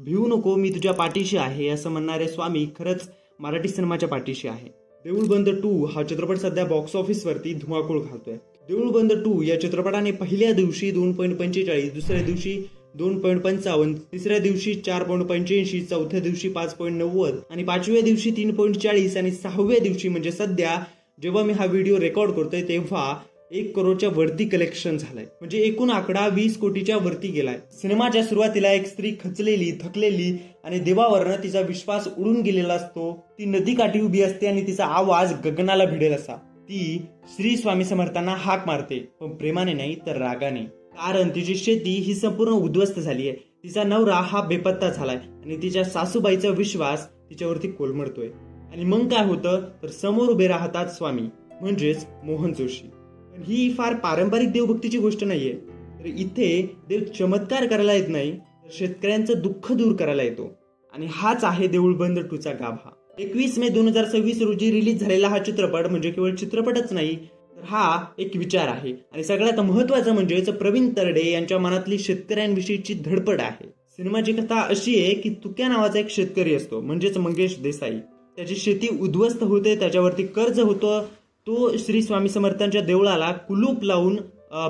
भिवू नको मी तुझ्या पाठीशी आहे असं म्हणणारे स्वामी खरंच मराठी सिनेमाच्या पाठीशी आहे. देऊळ बंद 2 हा चित्रपट सध्या बॉक्स ऑफिसवरती धुमाकूळ घालतोय. देऊळ बंद 2 या चित्रपटाने पहिल्या दिवशी 2.45, दुसऱ्या दिवशी 2.55, तिसऱ्या दिवशी 4.85, चौथ्या दिवशी 5.90 आणि पाचव्या दिवशी 3.40 आणि सहाव्या दिवशी म्हणजे सध्या जेव्हा मी हा व्हिडिओ रेकॉर्ड करतोय तेव्हा 1 करोडच्या वरती कलेक्शन झालंय. म्हणजे एकूण आकडा 20 कोटीच्या वरती गेलाय. सिनेमाच्या सुरुवातीला एक स्त्री खचलेली, थकलेली आणि देवावरनं तिचा विश्वास उडून गेलेला असतो. ती नदीकाठी उभी असते आणि तिचा आवाज गगनाला भिडेल असा. ती श्री स्वामी समर्थांना हाक मारते, पण प्रेमाने नाही तर रागाने. कारण तिची शेती ही संपूर्ण उद्ध्वस्त झाली आहे. तिचा नवरा हा बेपत्ता झालाय आणि तिच्या सासूबाईचा विश्वास तिच्यावरती कोलमडतोय. आणि मग काय होतं तर समोर उभे राहतात स्वामी म्हणजेच मोहन जोशी. पण ही फार पारंपरिक देवभक्तीची गोष्ट नाहीये. तर इथे देव चमत्कार करायला येत नाही तर शेतकऱ्यांचं दुःख दूर करायला येतो. आणि हाच आहे देऊळ बंद 2 चा गाभा. 21 मे 2026 रोजी रिलीज झालेला हा चित्रपट म्हणजे केवळ चित्रपटच नाही तर हा एक विचार आहे. आणि सगळ्यात महत्वाचं म्हणजेच प्रवीण तरडे यांच्या मनातली शेतकऱ्यांविषयीची धडपड आहे. सिनेमाची कथा अशी आहे की तुक्या नावाचा एक शेतकरी असतो म्हणजेच मंगेश देसाई. त्याची शेती उद्ध्वस्त होते, त्याच्यावरती कर्ज होतं. तो श्री स्वामी समर्थांच्या देवळाला कुलूप लावून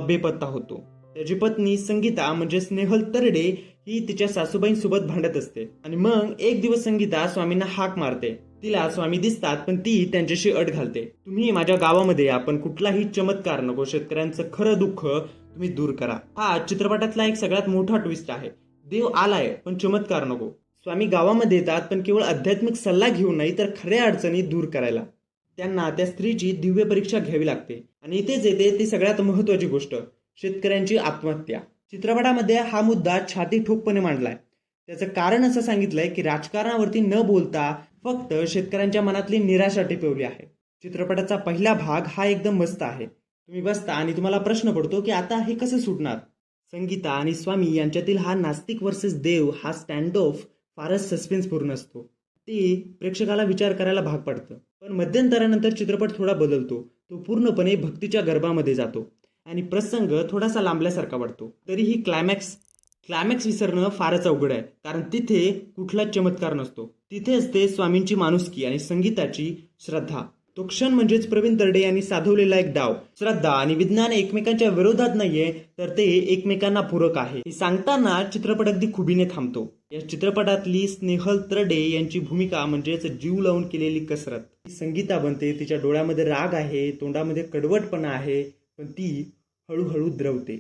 बेपत्ता होतो. त्याची पत्नी संगीता म्हणजे स्नेहल तरडे ही तिच्या सासूबाईंसोबत भांडत असते. आणि मग एक दिवस संगीता स्वामींना हाक मारते. तिला स्वामी दिसतात पण ती त्यांच्याशी अट घालते, तुम्ही माझ्या गावामध्ये या पण कुठलाही चमत्कार नको, शेतकऱ्यांचं खरं दुःख तुम्ही दूर करा. हा चित्रपटातला एक सगळ्यात मोठा ट्विस्ट आहे. देव आलाय पण चमत्कार नको. स्वामी गावामध्ये येतात पण केवळ आध्यात्मिक सल्ला घेऊन नाही तर खऱ्या अडचणी दूर करायला. त्यांना त्या स्त्रीची दिव्य परीक्षा घ्यावी लागते. आणि इथेच येते ती सगळ्यात महत्वाची गोष्ट, शेतकऱ्यांची आत्महत्या. चित्रपटामध्ये हा मुद्दा छाती ठोकपणे मांडलाय. त्याचं कारण असं सांगितलंय की राजकारणावरती न बोलता फक्त शेतकऱ्यांच्या मनातली निराशा टिपवली आहे. चित्रपटाचा पहिला भाग हा एकदम मस्त आहे. तुम्ही बसता आणि तुम्हाला प्रश्न पडतो की आता हे कसं सुटणार. संगीता आणि स्वामी यांच्यातील हा नास्तिक वर्सेस देव हा स्टँड ऑफ फारच सस्पेन्सपूर्ण असतो. ते प्रेक्षकाला विचार करायला भाग पडतं. पण मध्यंतरानंतर चित्रपट थोडा बदलतो. तो पूर्णपणे भक्तीच्या गर्भामध्ये जातो आणि प्रसंग थोडासा लांबल्यासारखा वाटतो. तरीही क्लायमॅक्स विसरणं फारच अवघड आहे. कारण तिथे कुठलाच चमत्कार नसतो. तिथे असते स्वामींची माणुसकी आणि संगीताची श्रद्धा. तो क्षण म्हणजेच प्रवीण तरडे यांनी साधवलेला एक डाव. श्रद्धा आणि विज्ञान एकमेकांच्या विरोधात नाहीये तर ते एकमेकांना पूरक आहे हे सांगताना चित्रपट अगदी खुबीने थांबतो. या चित्रपटातली स्नेहल तरडे यांची भूमिका म्हणजेच जीव लावून केलेली कसरत. संगीता बनते, तिच्या डोळ्यामध्ये राग आहे, तोंडामध्ये कडवटपणा आहे, पण ती हळूहळू द्रवते.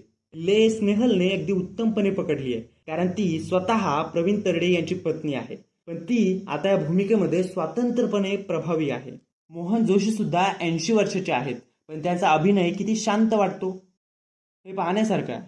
स्नेहलने अगदी उत्तमपणे पकडली आहे कारण ती स्वतः प्रवीण तरडे यांची पत्नी आहे. पण ती आता या भूमिकेमध्ये स्वतंत्रपणे प्रभावी आहे. मोहन जोशी सुद्धा 80 वर्षाचे आहेत पण त्यांचा अभिनय किती शांत वाटतो हे पाहण्यासारखं आहे.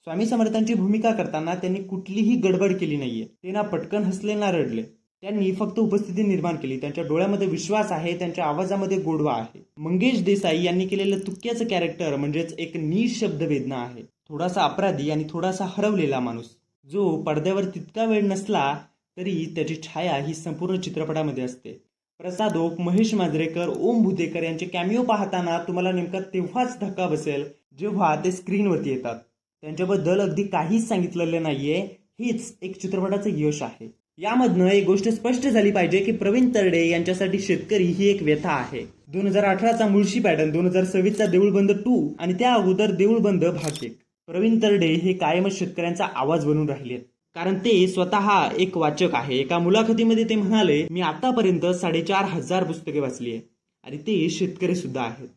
स्वामी समर्थांची भूमिका करताना त्यांनी कुठलीही गडबड केली नाहीये. ते ना पटकन हसले ना रडले. त्यांनी फक्त उपस्थिती निर्माण केली. त्यांच्या डोळ्यामध्ये विश्वास आहे, त्यांच्या आवाजामध्ये गोडवा आहे. मंगेश देसाई यांनी केलेलं तुक्क्याचं कॅरेक्टर म्हणजेच एक निशब्द वेदना आहे. थोडासा अपराधी आणि थोडासा हरवलेला माणूस जो पडद्यावर तितका वेळ नसला तरी त्याची छाया ही संपूर्ण चित्रपटामध्ये असते. प्रसाद ओक, महेश मांजरेकर, ओम भूतेकर यांचे कॅमिओ पाहताना तुम्हाला नेमका तेव्हाच धक्का बसेल जेव्हा ते स्क्रीनवरती येतात. त्यांच्याबद्दल अगदी काहीच सांगितलेलं नाहीये. हेच एक चित्रपटाचं यश आहे. यामधनं एक गोष्ट स्पष्ट झाली पाहिजे की प्रवीण तरडे यांच्यासाठी शेतकरी ही एक व्यथा आहे. 2018चा मुळशी पॅटर्न, 2026चा देऊळ बंद 2 आणि त्या अगोदर देऊळ बंद भाग 1. प्रवीण तरडे हे कायमच शेतकऱ्यांचा आवाज बनून राहिलेत. कारण ते स्वतः एक वाचक आहे. एका मुलाखतीमध्ये ते म्हणाले, मी आतापर्यंत 4,500 पुस्तके वाचली आहे. आणि ते शेतकरी सुद्धा आहेत.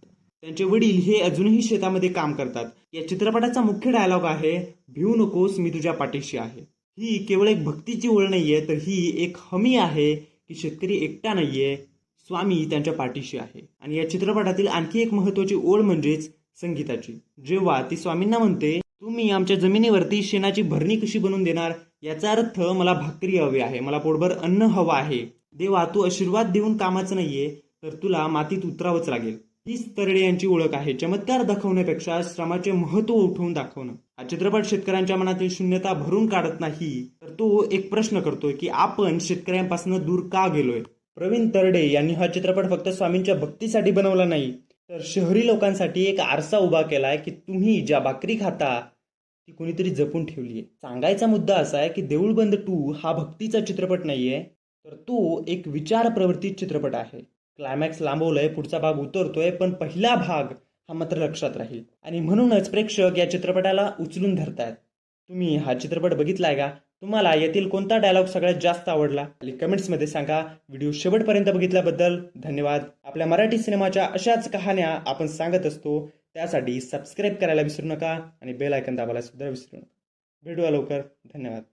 त्यांचे वडील हे अजूनही शेतामध्ये काम करतात. या चित्रपटाचा मुख्य डायलॉग आहे, भिवू नकोस मी तुझ्या पाठीशी आहे. ही केवळ एक भक्तीची ओळ नाहीये तर ही एक हमी आहे की शेतकरी एकटा नाहीये, स्वामी त्यांच्या पाठीशी आहे. आणि या चित्रपटातील आणखी एक महत्वाची ओळ म्हणजेच संगीताची. जेव्हा ती स्वामींना म्हणते, तुम्ही आमच्या जमिनीवरती शेणाची भरणी कशी बनवून देणार, याचा अर्थ मला भाकरी हवी आहे, मला पोटभर अन्न हवं आहे. देवा तू आशीर्वाद देऊन कामाचं नाहीये तर तुला मातीत उतरावंच लागेल. हीच तरडे यांची ओळख आहे. चमत्कार दाखवण्यापेक्षा श्रमाचे महत्व उठवून दाखवणं. हा चित्रपट शेतकऱ्यांच्या मनातील शून्यता भरून काढत नाही तर तो एक प्रश्न करतोय की आपण शेतकऱ्यांपासून दूर का गेलोय. प्रवीण तरडे यांनी हा चित्रपट फक्त स्वामींच्या भक्तीसाठी बनवला नाही तर शहरी लोकांसाठी एक आरसा उभा केलाय की तुम्ही ज्या भाकरी खाता ती कुणीतरी जपून ठेवली आहे. सांगायचा मुद्दा असा आहे की देऊळ बंद 2 हा भक्तीचा चित्रपट नाहीये, तर तो एक विचार प्रवृत्तीत चित्रपट आहे. क्लायमॅक्स लांबवलंय, पुढचा भाग उतरतोय, पण पहिला भाग हा मात्र लक्षात राहील आणि म्हणूनच प्रेक्षक या चित्रपटाला उचलून धरतायत. तुम्ही हा चित्रपट बघितलाय का? तुम्हाला यातील कोणता डायलॉग सगळ्यात जास्त आवडला? आणि कमेंट्समध्ये सांगा. व्हिडिओ शेवटपर्यंत बघितल्याबद्दल धन्यवाद. आपल्या मराठी सिनेमाच्या अशाच कहाण्या आपण सांगत असतो. त्यासाठी सबस्क्राईब करायला विसरू नका आणि बेल आयकॉन दाबायला सुद्धा विसरू नका. भेटूया लवकर. धन्यवाद.